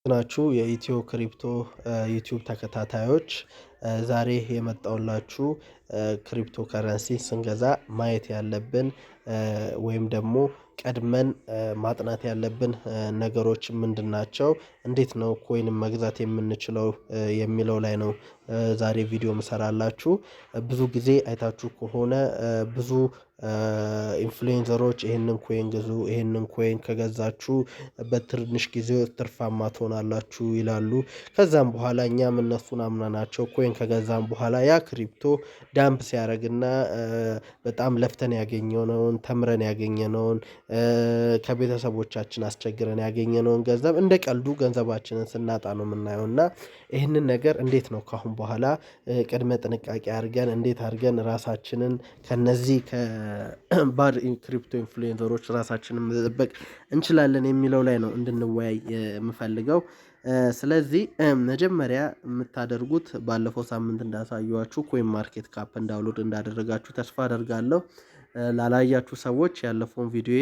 ናችሁ የኢትዮ ክሪፕቶ ዩቲዩብ ተከታታዮች ዛሬ የመጣውላችሁ ክሪፕቶ ከረንሲ ስንገዛ ማየት ያለብን ወይም ደግሞ ቀድመን ማጥናት ያለብን ነገሮች ምንድን ናቸው? እንዴት ነው ኮይንም መግዛት የምንችለው የሚለው ላይ ነው ዛሬ ቪዲዮ ምሰራላችሁ። ብዙ ጊዜ አይታችሁ ከሆነ ብዙ ኢንፍሉዌንሰሮች ይሄንን ኮይን ግዙ፣ ይሄንን ኮይን ከገዛችሁ በትንሽ ጊዜ ትርፋማ ትሆናላችሁ ይላሉ። ከዛም በኋላ እኛም እነሱን አምነናቸው ኮይን ከገዛን በኋላ ያ ክሪፕቶ ዳምፕ ሲያደርግና በጣም ለፍተን ያገኘነውን ተምረን ያገኘነውን ከቤተሰቦቻችን አስቸግረን ያገኘነውን ገንዘብ እንደ ቀልዱ ገንዘባችንን ስናጣ ነው የምናየው። እና ይህንን ነገር እንዴት ነው ካሁን በኋላ ቅድመ ጥንቃቄ አድርገን እንዴት አድርገን ራሳችንን ከነዚህ ከባድ ክሪፕቶ ኢንፍሉዌንሰሮች ራሳችንን መጠበቅ እንችላለን የሚለው ላይ ነው እንድንወያይ የምፈልገው። ስለዚህ መጀመሪያ የምታደርጉት ባለፈው ሳምንት እንዳሳየኋችሁ ኮይን ማርኬት ካፕን ዳውንሎድ እንዳደረጋችሁ ተስፋ አደርጋለሁ። ላላያችሁ ሰዎች ያለፈውን ቪዲዮ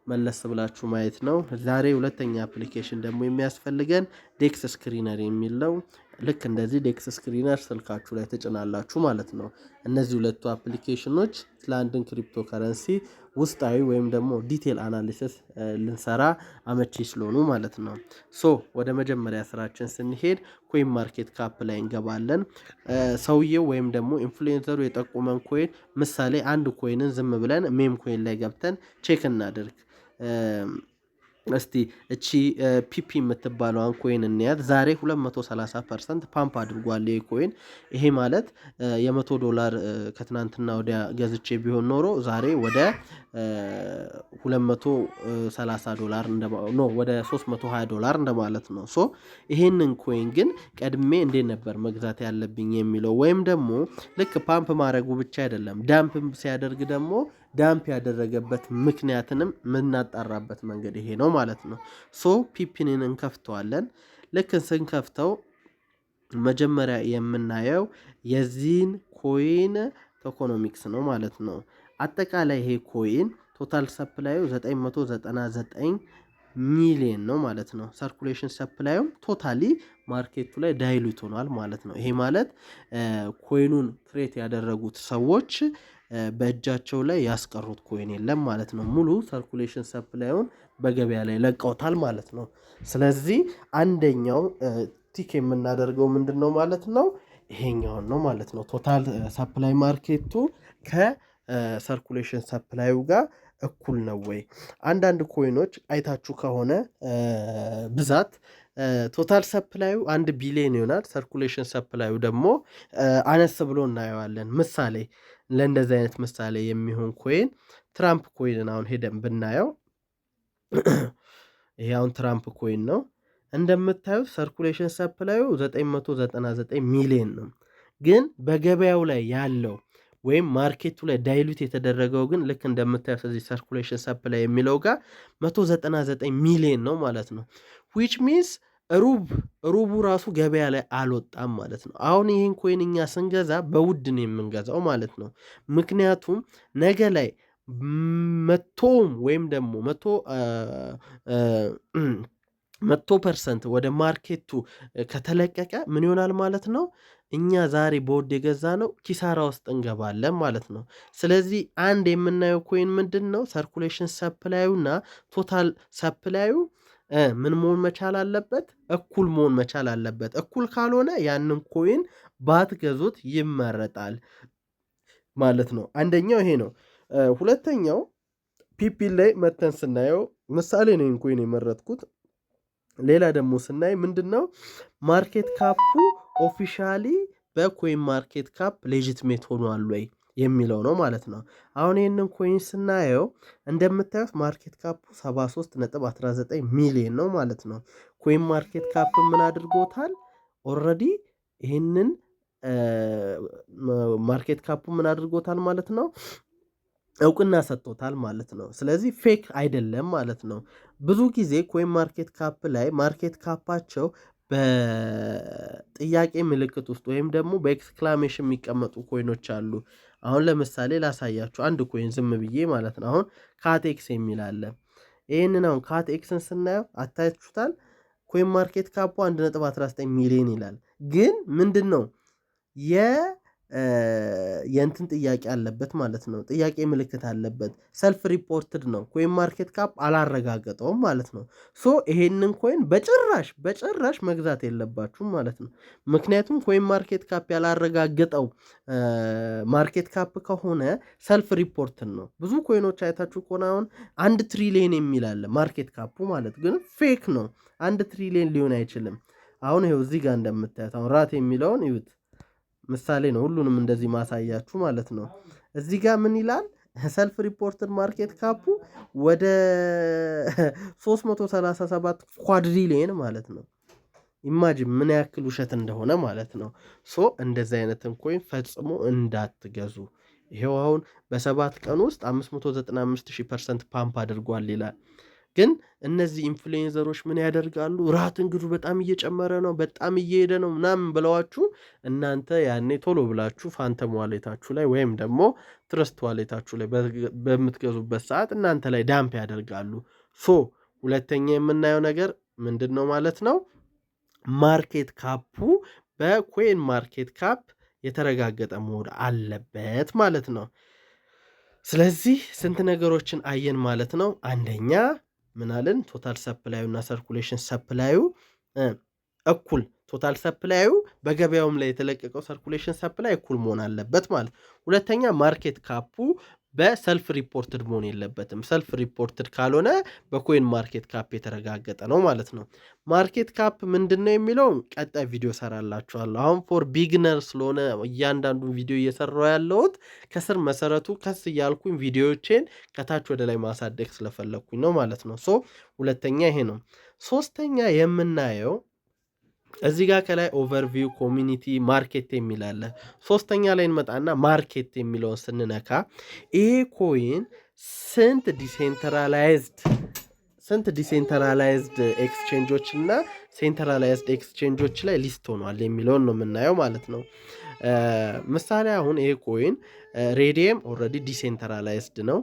መለስ ብላችሁ ማየት ነው። ዛሬ ሁለተኛ አፕሊኬሽን ደግሞ የሚያስፈልገን ዴክስ ስክሪነር የሚል ነው። ልክ እንደዚህ ዴክስ ስክሪነር ስልካችሁ ላይ ትጭናላችሁ ማለት ነው። እነዚህ ሁለቱ አፕሊኬሽኖች ለአንድን ክሪፕቶ ከረንሲ ውስጣዊ ወይም ደግሞ ዲቴል አናሊሲስ ልንሰራ አመቺ ስለሆኑ ማለት ነው። ወደ መጀመሪያ ስራችን ስንሄድ ኮይን ማርኬት ካፕ ላይ እንገባለን። ሰውየው ወይም ደግሞ ኢንፍሉዌንሰሩ የጠቆመን ኮይን ምሳሌ አንድ ኮይንን ዝም ብለን ሜም ኮይን ላይ ገብተን ቼክ እናድርግ። እስቲ እቺ ፒፒ የምትባለዋን ኮይን እንያት። ዛሬ 230% ፓምፕ አድርጓል ይሄ ኮይን። ይሄ ማለት $100 ከትናንትና ወዲያ ገዝቼ ቢሆን ኖሮ ዛሬ ወደ $230 ወደ $320 እንደማለት ነው። ይሄንን ኮይን ግን ቀድሜ እንዴት ነበር መግዛት ያለብኝ የሚለው ወይም ደግሞ ልክ ፓምፕ ማድረጉ ብቻ አይደለም ዳምፕ ሲያደርግ ደግሞ ዳምፕ ያደረገበት ምክንያትንም ምናጣራበት መንገድ ይሄ ነው ማለት ነው። ፒፒንን እንከፍተዋለን። ልክ ስንከፍተው መጀመሪያ የምናየው የዚህን ኮይን ቶኮኖሚክስ ነው ማለት ነው። አጠቃላይ ይሄ ኮይን ቶታል ሰፕላዩ 999 ሚሊዮን ነው ማለት ነው። ሰርኩሌሽን ሰፕላዩም ቶታሊ ማርኬቱ ላይ ዳይሉት ሆኗል ማለት ነው። ይሄ ማለት ኮይኑን ክሬት ያደረጉት ሰዎች በእጃቸው ላይ ያስቀሩት ኮይን የለም ማለት ነው። ሙሉ ሰርኩሌሽን ሰፕላዩን በገበያ ላይ ለቀውታል ማለት ነው። ስለዚህ አንደኛው ቲክ የምናደርገው ምንድነው ማለት ነው? ይሄኛውን ነው ማለት ነው። ቶታል ሰፕላይ ማርኬቱ ከሰርኩሌሽን ሰፕላዩ ጋር እኩል ነው ወይ? አንዳንድ ኮይኖች አይታችሁ ከሆነ ብዛት ቶታል ሰፕላዩ 1 ቢሊዮን ይሆናል። ሰርኩሌሽን ሰፕላዩ ደግሞ አነስ ብሎ እናየዋለን። ምሳሌ ለእንደዚህ አይነት ምሳሌ የሚሆን ኮይን ትራምፕ ኮይንን አሁን ሄደን ብናየው ይሄ አሁን ትራምፕ ኮይን ነው። እንደምታዩት ሰርኩሌሽን ሰፕላዩ 999 ሚሊዮን ነው። ግን በገበያው ላይ ያለው ወይም ማርኬቱ ላይ ዳይሉት የተደረገው ግን ልክ እንደምታዩት እዚህ ሰርኩሌሽን ሰፕላይ የሚለው ጋር 199 ሚሊዮን ነው ማለት ነው። which means ሩቡ ራሱ ገበያ ላይ አልወጣም ማለት ነው። አሁን ይህን ኮይን እኛ ስንገዛ በውድ ነው የምንገዛው ማለት ነው። ምክንያቱም ነገ ላይ መቶም ወይም ደግሞ 100% ወደ ማርኬቱ ከተለቀቀ ምን ይሆናል ማለት ነው? እኛ ዛሬ በውድ የገዛ ነው ኪሳራ ውስጥ እንገባለን ማለት ነው። ስለዚህ አንድ የምናየው ኮይን ምንድን ነው? ሰርኩሌሽን ሰፕላዩና ቶታል ሰፕላዩ ምን መሆን መቻል አለበት? እኩል መሆን መቻል አለበት። እኩል ካልሆነ ያንን ኮይን ባትገዙት ይመረጣል ማለት ነው። አንደኛው ይሄ ነው። ሁለተኛው ፒፒ ላይ መተን ስናየው ምሳሌ ነው ኮይን የመረጥኩት። ሌላ ደግሞ ስናይ ምንድነው ማርኬት ካፑ ኦፊሻሊ በኮይን ማርኬት ካፕ ሌጂትሜት ሆኗል ወይ የሚለው ነው ማለት ነው። አሁን ይህንን ኮይን ስናየው እንደምታዩት ማርኬት ካፑ 73.19 ሚሊዮን ነው ማለት ነው። ኮይን ማርኬት ካፕ ምን አድርጎታል? ኦልሬዲ ይህንን ማርኬት ካፑ ምን አድርጎታል ማለት ነው? እውቅና ሰጥቶታል ማለት ነው። ስለዚህ ፌክ አይደለም ማለት ነው። ብዙ ጊዜ ኮይን ማርኬት ካፕ ላይ ማርኬት ካፓቸው በጥያቄ ምልክት ውስጥ ወይም ደግሞ በኤክስክላሜሽን የሚቀመጡ ኮይኖች አሉ። አሁን ለምሳሌ ላሳያችሁ አንድ ኮይን ዝም ብዬ ማለት ነው። አሁን ካቴክስ የሚል አለ። ይህንን አሁን ካቴክስን ስናየው አታያችሁታል? ኮይን ማርኬት ካፑ 1.19 ሚሊዮን ይላል። ግን ምንድነው የእንትን ጥያቄ አለበት ማለት ነው። ጥያቄ ምልክት አለበት። ሰልፍ ሪፖርትድ ነው። ኮይን ማርኬት ካፕ አላረጋገጠውም ማለት ነው። ሶ ይሄንን ኮይን በጭራሽ መግዛት የለባችሁም ማለት ነው። ምክንያቱም ኮይን ማርኬት ካፕ ያላረጋገጠው ማርኬት ካፕ ከሆነ ሰልፍ ሪፖርትድ ነው። ብዙ ኮይኖች አይታችሁ ከሆነ አሁን 1 ትሪሊየን የሚል አለ ማርኬት ካፑ ማለት ግን ፌክ ነው። 1 ትሪሊየን ሊሆን አይችልም። አሁን ይኸው እዚህ ጋር እንደምታዩት አሁን ራት የሚለውን ይዩት። ምሳሌ ነው፣ ሁሉንም እንደዚህ ማሳያችሁ ማለት ነው። እዚህ ጋር ምን ይላል? ሰልፍ ሪፖርትድ ማርኬት ካፑ ወደ 337 ኳድሪሊየን ማለት ነው። ኢማጂን ምን ያክል ውሸት እንደሆነ ማለት ነው። ሶ እንደዚህ አይነትን ኮይን ፈጽሞ እንዳትገዙ። ይሄው አሁን በ7 ቀን ውስጥ 595% ፓምፕ አድርጓል ይላል። ግን እነዚህ ኢንፍሉዌንሰሮች ምን ያደርጋሉ? ራትን ግዙ፣ በጣም እየጨመረ ነው፣ በጣም እየሄደ ነው ምናምን ብለዋችሁ እናንተ ያኔ ቶሎ ብላችሁ ፋንተም ዋሌታችሁ ላይ ወይም ደግሞ ትረስት ዋሌታችሁ ላይ በምትገዙበት ሰዓት እናንተ ላይ ዳምፕ ያደርጋሉ። ሶ ሁለተኛ የምናየው ነገር ምንድን ነው ማለት ነው? ማርኬት ካፑ በኮይን ማርኬት ካፕ የተረጋገጠ መሆን አለበት ማለት ነው። ስለዚህ ስንት ነገሮችን አየን ማለት ነው። አንደኛ ምናልን ቶታል ሰፕላዩ እና ሰርኩሌሽን ሰፕላዩ እኩል፣ ቶታል ሰፕላዩ በገበያውም ላይ የተለቀቀው ሰርኩሌሽን ሰፕላይ እኩል መሆን አለበት ማለት። ሁለተኛ ማርኬት ካፑ በሰልፍ ሪፖርትድ መሆን የለበትም። ሰልፍ ሪፖርትድ ካልሆነ በኮይን ማርኬት ካፕ የተረጋገጠ ነው ማለት ነው። ማርኬት ካፕ ምንድን ነው የሚለው ቀጣይ ቪዲዮ ሰራላችኋለሁ። አሁን ፎር ቢግነር ስለሆነ እያንዳንዱን ቪዲዮ እየሰራው ያለሁት ከስር መሰረቱ ከስ እያልኩኝ ቪዲዮዎቼን ከታች ወደ ላይ ማሳደግ ስለፈለግኩኝ ነው ማለት ነው። ሶ ሁለተኛ ይሄ ነው። ሶስተኛ የምናየው እዚህ ጋር ከላይ ኦቨርቪው ኮሚኒቲ ማርኬት የሚል አለ። ሶስተኛ ላይ እንመጣና ማርኬት የሚለውን ስንነካ ይሄ ኮይን ስንት ዲሴንትራላይዝድ ኤክስቼንጆች እና ሴንትራላይዝድ ኤክስቼንጆች ላይ ሊስት ሆኗል የሚለውን ነው የምናየው ማለት ነው። ምሳሌ አሁን ይሄ ኮይን ሬዲየም ኦልሬዲ ዲሴንትራላይዝድ ነው።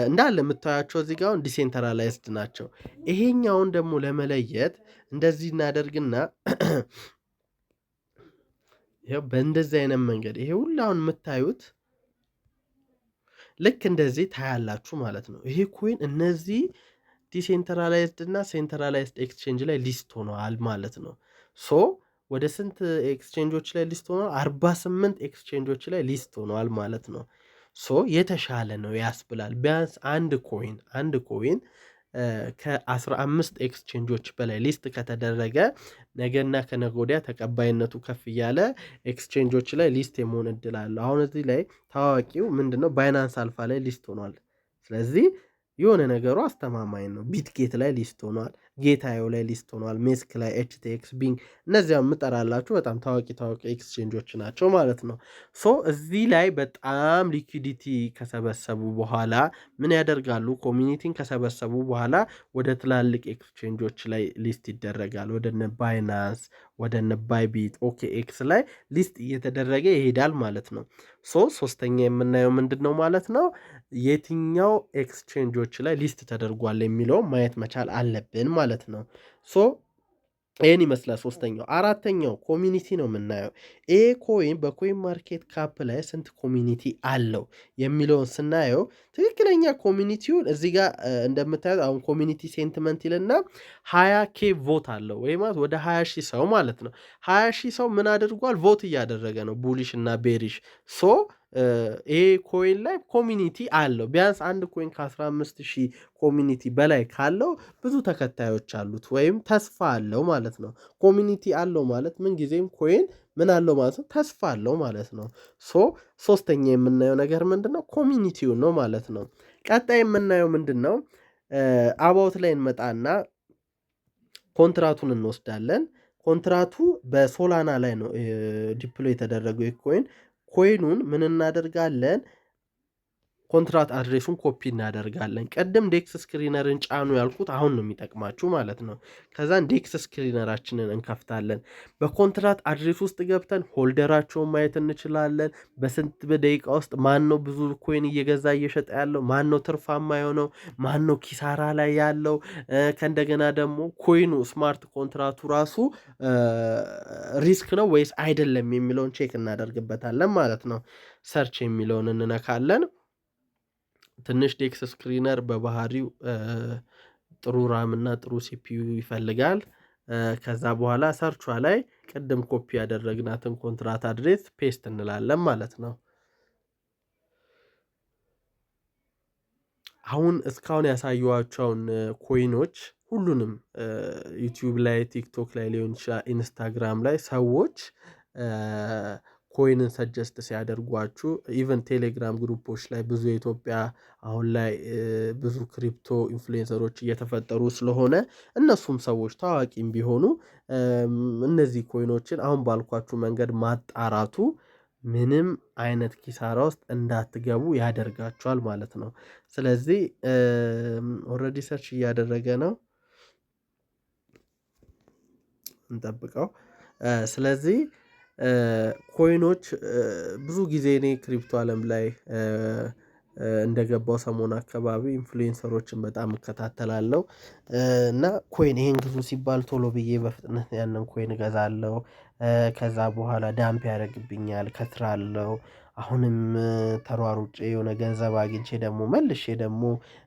እንዳለ የምታያቸው እዚህ ጋር አሁን ዲሴንትራላይዝድ ናቸው። ይሄኛውን ደግሞ ለመለየት እንደዚህ እናደርግና ይሄው በእንደዚህ አይነት መንገድ ይሄ ሁሉ አሁን የምታዩት ልክ እንደዚህ ታያላችሁ ማለት ነው። ይሄ ኮይን እነዚህ ዲሴንትራላይዝድ እና ሴንትራላይዝድ ኤክስቼንጅ ላይ ሊስት ሆነዋል ማለት ነው። ሶ ወደ ስንት ኤክስቼንጆች ላይ ሊስት ሆነዋል? 48 ኤክስቼንጆች ላይ ሊስት ሆነዋል ማለት ነው። ሶ የተሻለ ነው ያስብላል። ቢያንስ አንድ ኮይን ከ15 ኤክስቼንጆች በላይ ሊስት ከተደረገ ነገና ከነገ ወዲያ ተቀባይነቱ ከፍ እያለ ኤክስቼንጆች ላይ ሊስት የመሆን እድል አለው። አሁን እዚህ ላይ ታዋቂው ምንድነው? ባይናንስ አልፋ ላይ ሊስት ሆኗል። ስለዚህ የሆነ ነገሩ አስተማማኝ ነው። ቢትጌት ላይ ሊስት ሆኗል። ጌታዮ ላይ ሊስት ሆኗል። ሜስክ ላይ፣ ኤችቲኤክስ፣ ቢንግ እነዚያ የምጠራላችሁ በጣም ታዋቂ ኤክስቼንጆች ናቸው ማለት ነው። ሶ እዚህ ላይ በጣም ሊኩዲቲ ከሰበሰቡ በኋላ ምን ያደርጋሉ? ኮሚኒቲን ከሰበሰቡ በኋላ ወደ ትላልቅ ኤክስቼንጆች ላይ ሊስት ይደረጋል። ወደ ባይናንስ፣ ወደ ባይቢት፣ ኦኬኤክስ ላይ ሊስት እየተደረገ ይሄዳል ማለት ነው። ሶስተኛ የምናየው ምንድን ነው ማለት ነው? የትኛው ኤክስቼንጆች ላይ ሊስት ተደርጓል የሚለው ማየት መቻል አለብን ማለት ነው። ይህን ይመስላል ሶስተኛው። አራተኛው ኮሚኒቲ ነው የምናየው። ይሄ ኮይን በኮይን ማርኬት ካፕ ላይ ስንት ኮሚኒቲ አለው የሚለውን ስናየው ትክክለኛ ኮሚኒቲውን እዚህ ጋር እንደምታዩት አሁን ኮሚኒቲ ሴንቲመንት ይልና 20K ቮት አለው ወይ ማለት ወደ 20 ሺህ ሰው ማለት ነው። 20 ሺህ ሰው ምን አድርጓል? ቮት እያደረገ ነው፣ ቡሊሽ እና ቤሪሽ። ይሄ ኮይን ላይ ኮሚኒቲ አለው። ቢያንስ አንድ ኮይን ከ15,000 ኮሚኒቲ በላይ ካለው ብዙ ተከታዮች አሉት ወይም ተስፋ አለው ማለት ነው። ኮሚኒቲ አለው ማለት ምንጊዜም ኮይን ምን አለው ማለት ነው? ተስፋ አለው ማለት ነው። ሶስተኛ የምናየው ነገር ምንድነው? ኮሚኒቲውን ነው ማለት ነው። ቀጣይ የምናየው ምንድነው? አባውት ላይ እንመጣና ኮንትራቱን እንወስዳለን። ኮንትራቱ በሶላና ላይ ነው ዲፕሎይ የተደረገው ኮይኑን ምን እናደርጋለን? ኮንትራት አድሬሱን ኮፒ እናደርጋለን። ቅድም ዴክስ ስክሪነርን ጫኑ ያልኩት አሁን ነው የሚጠቅማችሁ ማለት ነው። ከዛን ዴክስ ስክሪነራችንን እንከፍታለን። በኮንትራት አድሬስ ውስጥ ገብተን ሆልደራቸውን ማየት እንችላለን። በስንት በደቂቃ ውስጥ ማን ነው ብዙ ኮይን እየገዛ እየሸጠ ያለው፣ ማን ነው ትርፋማ የሆነው፣ ማን ነው ኪሳራ ላይ ያለው፣ ከእንደገና ደግሞ ኮይኑ ስማርት ኮንትራቱ ራሱ ሪስክ ነው ወይስ አይደለም የሚለውን ቼክ እናደርግበታለን ማለት ነው። ሰርች የሚለውን እንነካለን። ትንሽ ዴክስ ስክሪነር በባህሪው ጥሩ ራም እና ጥሩ ሲፒዩ ይፈልጋል። ከዛ በኋላ ሰርቿ ላይ ቅድም ኮፒ ያደረግናትን ኮንትራት አድሬስ ፔስት እንላለን ማለት ነው። አሁን እስካሁን ያሳየኋቸውን ኮይኖች ሁሉንም ዩቲዩብ ላይ፣ ቲክቶክ ላይ ሊሆን ይችላል፣ ኢንስታግራም ላይ ሰዎች ኮይንን ሰጀስት ሲያደርጓችሁ ኢቨን ቴሌግራም ግሩፖች ላይ ብዙ የኢትዮጵያ አሁን ላይ ብዙ ክሪፕቶ ኢንፍሉዌንሰሮች እየተፈጠሩ ስለሆነ እነሱም ሰዎች ታዋቂም ቢሆኑ እነዚህ ኮይኖችን አሁን ባልኳችሁ መንገድ ማጣራቱ ምንም አይነት ኪሳራ ውስጥ እንዳትገቡ ያደርጋችኋል ማለት ነው። ስለዚህ ኦልሬዲ ሰርች እያደረገ ነው፣ እንጠብቀው። ስለዚህ ኮይኖች ብዙ ጊዜ እኔ ክሪፕቶ ዓለም ላይ እንደገባው ሰሞን አካባቢ ኢንፍሉዌንሰሮችን በጣም እከታተላለሁ እና ኮይን ይሄን ግዙ ሲባል ቶሎ ብዬ በፍጥነት ያንን ኮይን እገዛለሁ። ከዛ በኋላ ዳምፕ ያደርግብኛል፣ ከስራለሁ። አሁንም ተሯሩጬ የሆነ ገንዘብ አግኝቼ ደግሞ መልሼ ደግሞ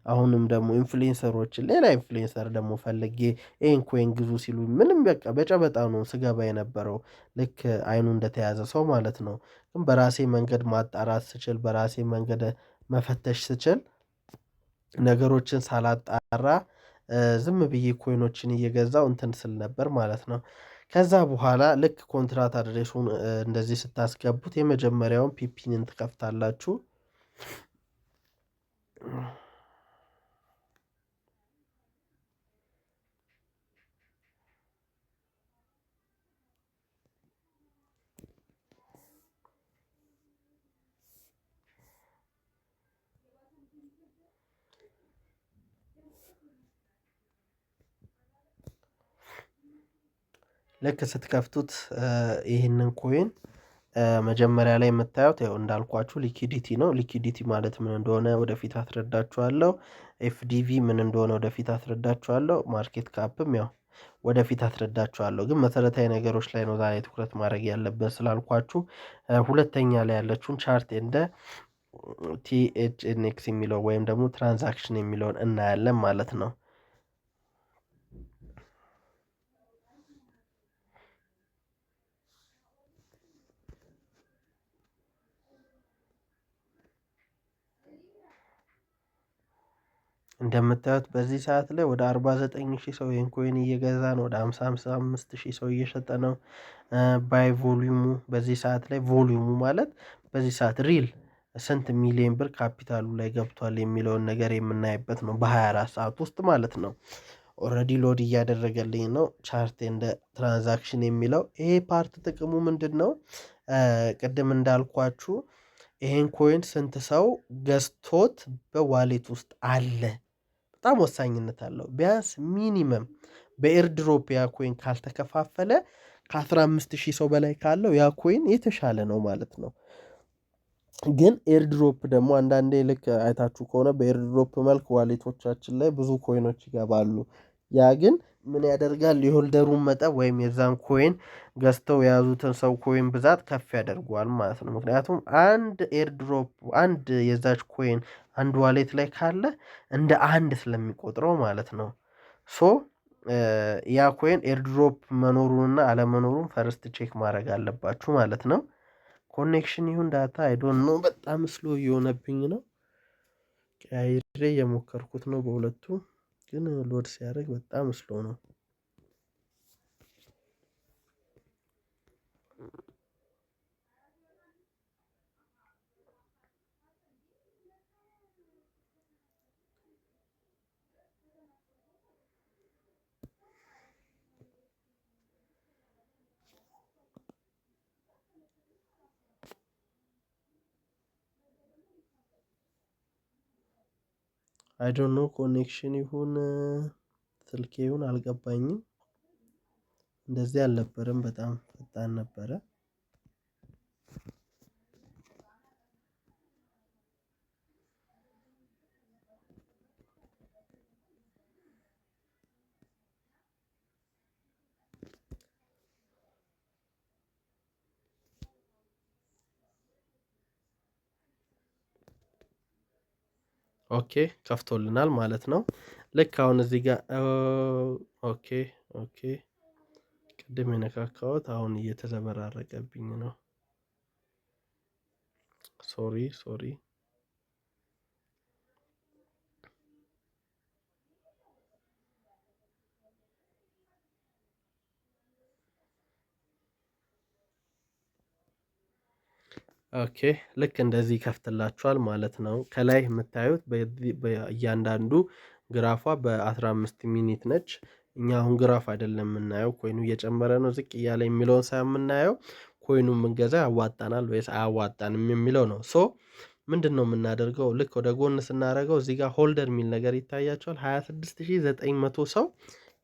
አሁንም ደግሞ ኢንፍሉዌንሰሮችን ሌላ ኢንፍሉዌንሰር ደግሞ ፈልጌ ይሄን ኮይን ግዙ ሲሉ ምንም በቃ በጨበጣ ነው ስገባ የነበረው፣ ልክ አይኑ እንደተያዘ ሰው ማለት ነው። ግን በራሴ መንገድ ማጣራት ስችል፣ በራሴ መንገድ መፈተሽ ስችል፣ ነገሮችን ሳላጣራ ዝም ብዬ ኮይኖችን እየገዛው እንትን ስል ነበር ማለት ነው። ከዛ በኋላ ልክ ኮንትራት አድሬሱን እንደዚህ ስታስገቡት የመጀመሪያውን ፒፒንን ትከፍታላችሁ። ልክ ስትከፍቱት ይህንን ኮይን መጀመሪያ ላይ የምታዩት ያው እንዳልኳችሁ ሊኪዲቲ ነው። ሊኪዲቲ ማለት ምን እንደሆነ ወደፊት አስረዳችኋለሁ። ኤፍዲቪ ምን እንደሆነ ወደፊት አስረዳችኋለሁ። ማርኬት ካፕም ያው ወደፊት አስረዳችኋለሁ። ግን መሰረታዊ ነገሮች ላይ ነው ዛሬ ትኩረት ማድረግ ያለበት ስላልኳችሁ ሁለተኛ ላይ ያለችውን ቻርት እንደ ቲኤችኤንኤክስ የሚለው ወይም ደግሞ ትራንዛክሽን የሚለውን እናያለን ማለት ነው። እንደምታዩት በዚህ ሰዓት ላይ ወደ 49,000 ሰው ይህን ኮይን እየገዛ ነው። ወደ 55,000 ሰው እየሸጠ ነው። ባይ ቮሊዩሙ በዚህ ሰዓት ላይ ቮሊዩሙ ማለት በዚህ ሰዓት ሪል ስንት ሚሊዮን ብር ካፒታሉ ላይ ገብቷል የሚለውን ነገር የምናይበት ነው፣ በ24 ሰዓት ውስጥ ማለት ነው። ኦልሬዲ ሎድ እያደረገልኝ ነው። ቻርት እንደ ትራንዛክሽን የሚለው ይሄ ፓርት ጥቅሙ ምንድን ነው? ቅድም እንዳልኳችሁ ይሄን ኮይን ስንት ሰው ገዝቶት በዋሌት ውስጥ አለ፣ በጣም ወሳኝነት አለው። ቢያንስ ሚኒመም በኤርድሮፕ ያ ኮይን ካልተከፋፈለ ከ15,000 ሰው በላይ ካለው ያ ኮይን የተሻለ ነው ማለት ነው። ግን ኤርድሮፕ ደግሞ አንዳንዴ ልክ አይታችሁ ከሆነ በኤርድሮፕ መልክ ዋሌቶቻችን ላይ ብዙ ኮይኖች ይገባሉ። ያ ግን ምን ያደርጋል? የሆልደሩን መጠን ወይም የዛን ኮይን ገዝተው የያዙትን ሰው ኮይን ብዛት ከፍ ያደርገዋል ማለት ነው። ምክንያቱም አንድ ኤርድሮፕ አንድ የዛች ኮይን አንድ ዋሌት ላይ ካለ እንደ አንድ ስለሚቆጥረው ማለት ነው። ሶ ያ ኮይን ኤርድሮፕ መኖሩንና አለመኖሩን ፈርስት ቼክ ማድረግ አለባችሁ ማለት ነው። ኮኔክሽን ይሁን ዳታ አይዶን ነው፣ በጣም ስሎ እየሆነብኝ ነው። ቀያይሬ የሞከርኩት ነው በሁለቱ፣ ግን ሎድ ሲያደርግ በጣም ስሎ ነው። አይ ዶንት ኖ ኮኔክሽን ይሁን ስልኬ ይሁን አልገባኝም። እንደዚህ አልነበረም። በጣም ፈጣን ነበረ። ኦኬ ከፍቶልናል ማለት ነው። ልክ አሁን እዚህ ጋር ኦኬ ኦኬ ቅድም የነካካሁት አሁን እየተዘበራረቀብኝ ነው። ሶሪ ሶሪ። ኦኬ ልክ እንደዚህ ይከፍትላችኋል ማለት ነው። ከላይ የምታዩት በእያንዳንዱ ግራፏ በ15 ሚኒት ነች። እኛ አሁን ግራፍ አይደለም የምናየው፣ ኮይኑ እየጨመረ ነው ዝቅ እያለ የሚለውን ሳይሆን የምናየው ኮይኑ የምንገዛ ያዋጣናል ወይስ አያዋጣንም የሚለው ነው። ሶ ምንድን ነው የምናደርገው? ልክ ወደ ጎን ስናደርገው እዚህ ጋር ሆልደር የሚል ነገር ይታያቸዋል። 26900 ሰው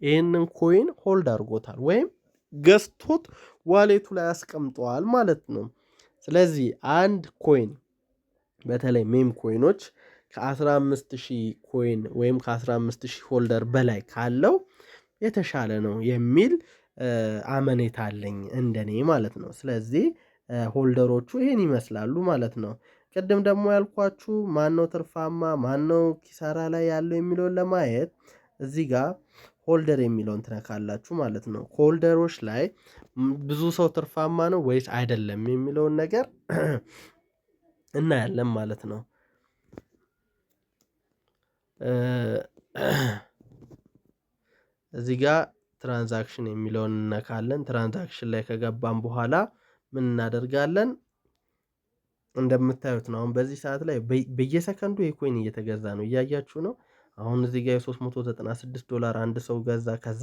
ይህንን ኮይን ሆልድ አድርጎታል ወይም ገዝቶት ዋሌቱ ላይ አስቀምጠዋል ማለት ነው። ስለዚህ አንድ ኮይን በተለይ ሜም ኮይኖች ከ15000 ኮይን ወይም ከ15000 ሆልደር በላይ ካለው የተሻለ ነው የሚል አመኔታ አለኝ እንደኔ ማለት ነው። ስለዚህ ሆልደሮቹ ይሄን ይመስላሉ ማለት ነው። ቅድም ደግሞ ያልኳችሁ ማነው ትርፋማ ማነው ኪሳራ ላይ ያለው የሚለውን ለማየት እዚህ ጋር ሆልደር የሚለውን ትነካላችሁ ማለት ነው። ሆልደሮች ላይ ብዙ ሰው ትርፋማ ነው ወይስ አይደለም የሚለውን ነገር እናያለን ማለት ነው። እዚህ ጋር ትራንዛክሽን የሚለውን እነካለን። ትራንዛክሽን ላይ ከገባን በኋላ ምን እናደርጋለን? እንደምታዩት ነው። አሁን በዚህ ሰዓት ላይ በየሰከንዱ የኮይን እየተገዛ ነው፣ እያያችሁ ነው። አሁን እዚህ ጋር $396 አንድ ሰው ገዛ። ከዛ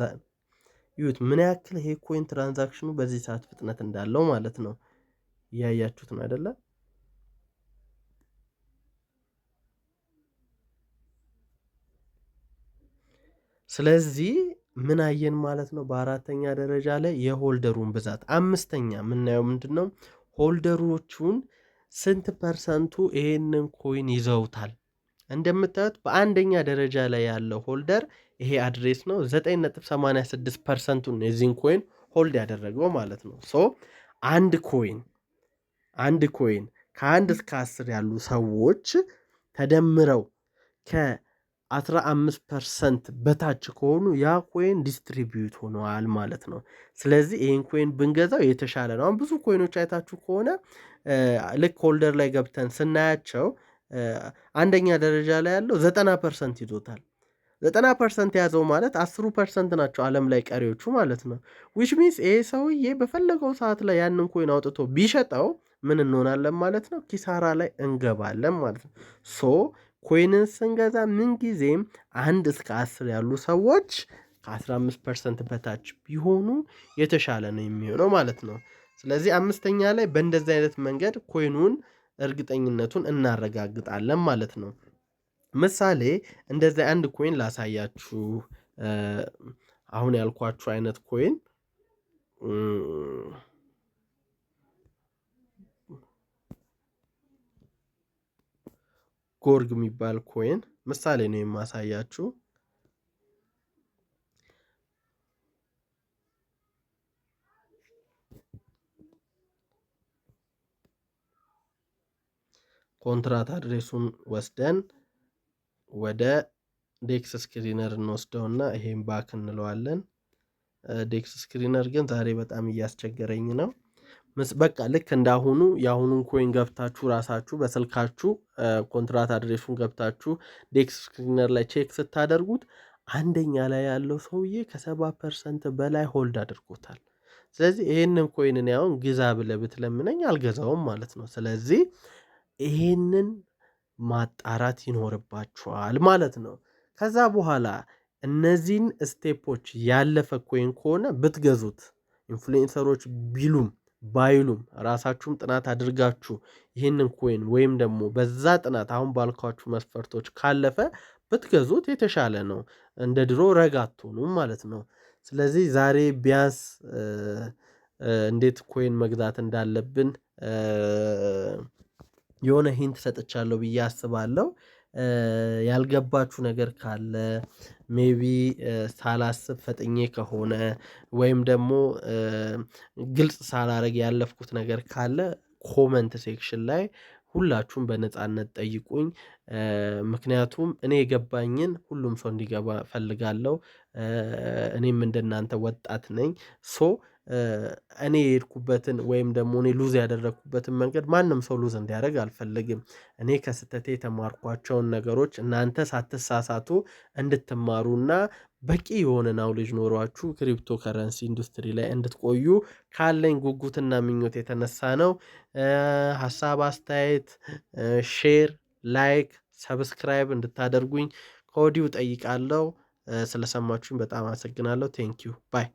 ይሁት ምን ያክል ይሄ ኮይን ትራንዛክሽኑ በዚህ ሰዓት ፍጥነት እንዳለው ማለት ነው። እያያችሁት ነው አይደለ? ስለዚህ ምን አየን ማለት ነው? በአራተኛ ደረጃ ላይ የሆልደሩን ብዛት። አምስተኛ የምናየው ምንድን ነው? ሆልደሮቹን ስንት ፐርሰንቱ ይሄንን ኮይን ይዘውታል። እንደምታዩት በአንደኛ ደረጃ ላይ ያለው ሆልደር ይሄ አድሬስ ነው። 9.86%ን የዚህን ኮይን ሆልድ ያደረገው ማለት ነው። ሶ አንድ ኮይን ከ1 እስከ 10 ያሉ ሰዎች ተደምረው ከ15% በታች ከሆኑ ያ ኮይን ዲስትሪቢዩት ሆነዋል ማለት ነው። ስለዚህ ይህን ኮይን ብንገዛው የተሻለ ነው። አሁን ብዙ ኮይኖች አይታችሁ ከሆነ ልክ ሆልደር ላይ ገብተን ስናያቸው አንደኛ ደረጃ ላይ ያለው 90% ይዞታል። 90% ያዘው ማለት 10% ናቸው ዓለም ላይ ቀሪዎቹ ማለት ነው። ዊች ሚንስ ይሄ ሰውዬ በፈለገው ሰዓት ላይ ያንን ኮይን አውጥቶ ቢሸጠው ምን እንሆናለን ማለት ነው? ኪሳራ ላይ እንገባለን ማለት ነው። ሶ ኮይንን ስንገዛ ምንጊዜም 1 እስከ 10 ያሉ ሰዎች ከ15% በታች ቢሆኑ የተሻለ ነው የሚሆነው ማለት ነው። ስለዚህ አምስተኛ ላይ በእንደዚህ አይነት መንገድ ኮይኑን እርግጠኝነቱን እናረጋግጣለን ማለት ነው። ምሳሌ እንደዚህ አንድ ኮይን ላሳያችሁ። አሁን ያልኳችሁ አይነት ኮይን ጎርግ የሚባል ኮይን ምሳሌ ነው የማሳያችሁ። ኮንትራት አድሬሱን ወስደን ወደ ዴክስ ስክሪነር እንወስደውና ይሄን ባክ እንለዋለን። ዴክስ ስክሪነር ግን ዛሬ በጣም እያስቸገረኝ ነው። በቃ ልክ እንዳሁኑ የአሁኑን ኮይን ገብታችሁ ራሳችሁ በስልካችሁ ኮንትራት አድሬሱን ገብታችሁ ዴክስ ስክሪነር ላይ ቼክ ስታደርጉት አንደኛ ላይ ያለው ሰውዬ ከ70% በላይ ሆልድ አድርጎታል። ስለዚህ ይህንን ኮይንን ያውን ግዛ ብለህ ብትለምነኝ አልገዛውም ማለት ነው። ስለዚህ ይሄንን ማጣራት ይኖርባችኋል ማለት ነው። ከዛ በኋላ እነዚህን ስቴፖች ያለፈ ኮይን ከሆነ ብትገዙት ኢንፍሉዌንሰሮች ቢሉም ባይሉም ራሳችሁም ጥናት አድርጋችሁ ይህንን ኮይን ወይም ደግሞ በዛ ጥናት አሁን ባልኳችሁ መስፈርቶች ካለፈ ብትገዙት የተሻለ ነው። እንደ ድሮ ረጋ አትሆኑም ማለት ነው። ስለዚህ ዛሬ ቢያንስ እንዴት ኮይን መግዛት እንዳለብን የሆነ ሂንት ሰጥቻለሁ ብዬ አስባለሁ። ያልገባችሁ ነገር ካለ ሜይቢ ሳላስብ ፈጥኜ ከሆነ ወይም ደግሞ ግልጽ ሳላረግ ያለፍኩት ነገር ካለ ኮመንት ሴክሽን ላይ ሁላችሁም በነጻነት ጠይቁኝ። ምክንያቱም እኔ የገባኝን ሁሉም ሰው እንዲገባ እፈልጋለሁ። እኔም እንደናንተ ወጣት ነኝ። ሶ እኔ የሄድኩበትን ወይም ደግሞ እኔ ሉዝ ያደረኩበትን መንገድ ማንም ሰው ሉዝ እንዲያደርግ አልፈልግም። እኔ ከስህተቴ የተማርኳቸውን ነገሮች እናንተ ሳትሳሳቱ እንድትማሩና በቂ የሆነ ናውሌጅ ኖሯችሁ ክሪፕቶ ከረንሲ ኢንዱስትሪ ላይ እንድትቆዩ ካለኝ ጉጉትና ምኞት የተነሳ ነው። ሀሳብ አስተያየት፣ ሼር፣ ላይክ፣ ሰብስክራይብ እንድታደርጉኝ ከወዲሁ ጠይቃለሁ። ስለሰማችሁኝ በጣም አመሰግናለሁ። ቴንኪው ባይ